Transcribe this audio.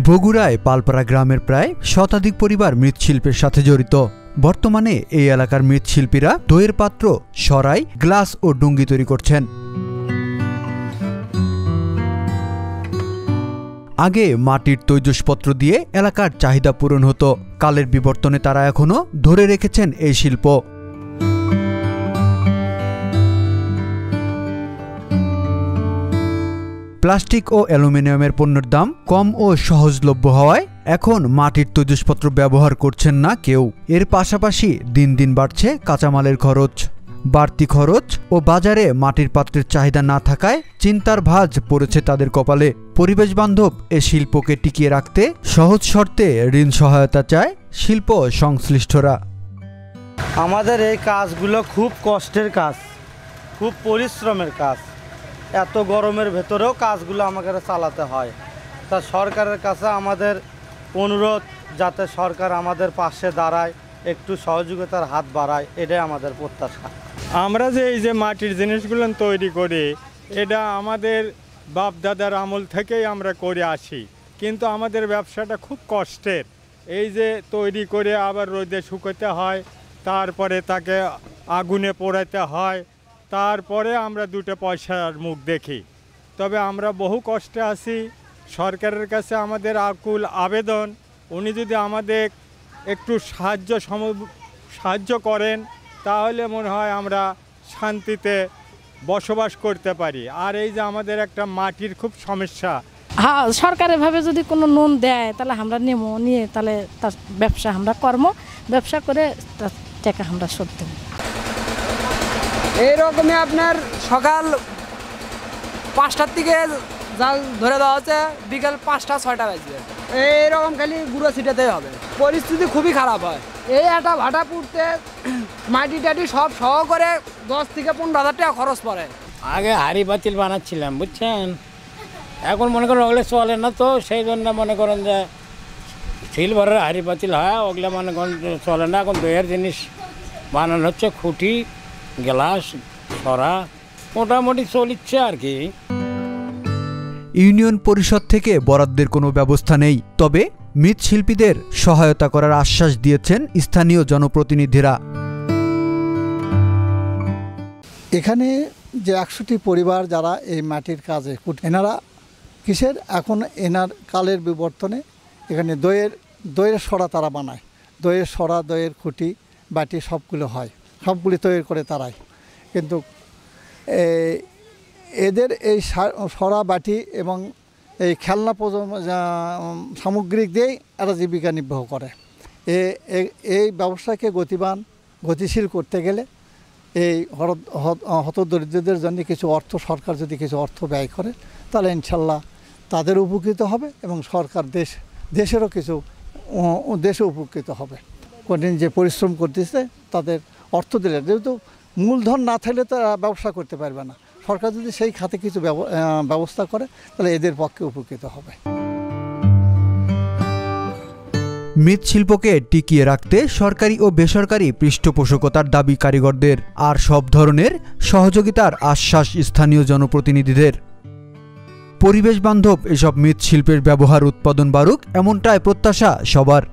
বগুড়ায় পালপাড়া গ্রামের প্রায় শতাধিক পরিবার মৃৎশিল্পের সাথে জড়িত। বর্তমানে এই এলাকার মৃৎশিল্পীরা দইয়ের পাত্র, সরাই, গ্লাস ও ডুঙ্গি তৈরি করছেন। আগে মাটির তৈজসপত্র দিয়ে এলাকার চাহিদা পূরণ হতো। কালের বিবর্তনে তারা এখনো ধরে রেখেছেন এই শিল্প। প্লাস্টিক ও অ্যালুমিনিয়ামের পণ্যের দাম কম ও সহজলভ্য হওয়ায় এখন মাটির তৈজসপত্র ব্যবহার করছেন না কেউ। এর পাশাপাশি দিন দিন বাড়ছে কাঁচামালের খরচ। বাড়তি খরচ ও বাজারে মাটির পাত্রের চাহিদা না থাকায় চিন্তার ভাঁজ পড়েছে তাদের কপালে। পরিবেশ বান্ধব এ শিল্পকে টিকিয়ে রাখতে সহজ শর্তে ঋণ সহায়তা চায় শিল্প সংশ্লিষ্টরা। আমাদের এই কাজগুলো খুব কষ্টের কাজ, খুব পরিশ্রমের কাজ। এত গরমের ভেতরেও কাজগুলো আমাকে চালাতে হয়। তা সরকারের কাছে আমাদের অনুরোধ, যাতে সরকার আমাদের পাশে দাঁড়ায়, একটু সহযোগিতার হাত বাড়ায়, এটাই আমাদের প্রত্যাশা। আমরা যে এই যে মাটির জিনিসগুলো তৈরি করি, এটা আমাদের বাপ দাদার আমল থেকেই আমরা করে আসি, কিন্তু আমাদের ব্যবসাটা খুব কষ্টের। এই যে তৈরি করে আবার রোদে শুকোতে হয়, তারপরে তাকে আগুনে পোড়াতে হয়, তারপরে আমরা দুটো পয়সার মুখ দেখি। তবে আমরা বহু কষ্টে আছি। সরকারের কাছে আমাদের আকুল আবেদন, উনি যদি আমাদের একটু সাহায্য করেন, তাহলে মনে হয় আমরা শান্তিতে বসবাস করতে পারি। আর এই যে আমাদের একটা মাটির খুব সমস্যা, হ্যাঁ, সরকারিভাবে যদি কোনো লোন দেয় তাহলে আমরা নিয়ে তাহলে তার ব্যবসা আমরা ব্যবসা করে তার টাকা আমরা শোধ দেব। এইরকমই আপনার সকাল 5টার থেকে জাল ধরে দেওয়া হচ্ছে, বিকাল 5টা-6টা বাজবে। এইরকম খালি গুঁড়ো ছিটাতেই হবে। পরিস্থিতি খুবই খারাপ হয়। এই একটা ভাটা পুড়তে মাটি টাটি সব সহ করে 10 থেকে 15,000 টাকা খরচ পড়ে। আগে হাঁড়ি পাতিল বানাচ্ছিলাম, বুঝছেন। এখন মনে করেন ওগুলো চলে না, তো সেই জন্য মনে করেন যে সিলভারের হাঁড়ি পাতিল হয়, ওগুলো মনে করেন চলে না। এখন দইয়ের জিনিস বানানো হচ্ছে, খুঁটি, গ্লাস, সরা, মোটামুটি চলিচ্ছে আর কি। ইউনিয়ন পরিষদ থেকে বরাদ্দের কোনো ব্যবস্থা নেই, তবে মৃৎশিল্পীদের সহায়তা করার আশ্বাস দিয়েছেন স্থানীয় জনপ্রতিনিধিরা। এখানে যে 100টি পরিবার যারা এই মাটির কাজে, এনারা কিসের এখন এনার কালের বিবর্তনে এখানে দইয়ের সরা তারা বানায়। দইয়ের সরা, দইয়ের খুঁটি, বাটি সবগুলো হয়, সবগুলি তৈরি করে তারাই। কিন্তু এদের এই সরা, বাটি এবং এই খেলনা সামগ্রিক দিয়েই এরা জীবিকা নির্বাহ করে। এই ব্যবসাকে গতিশীল করতে গেলে এই হতদরিদ্রদের জন্য কিছু অর্থ, সরকার যদি কিছু অর্থ ব্যয় করে, তাহলে ইনশাল্লাহ তাদের উপকৃত হবে এবং সরকার দেশেরও কিছু দেশে উপকৃত হবে। কঠিন যে পরিশ্রম করতেছে তাদের অর্থ দিলে, যেহেতু মূলধন না থাকলে তারা ব্যবসা করতে পারবে না। সরকার যদি সেই খাতে কিছু ব্যবস্থা করে, তাহলে এদের পক্ষে উপকৃত হবে। মৃৎশিল্পকে টিকিয়ে রাখতে সরকারি ও বেসরকারি পৃষ্ঠপোষকতার দাবি কারিগরদের, আর সব ধরনের সহযোগিতার আশ্বাস স্থানীয় জনপ্রতিনিধিদের। পরিবেশ বান্ধব এসব মৃৎশিল্পের ব্যবহার উৎপাদন বাড়ুক, এমনটাই প্রত্যাশা সবার।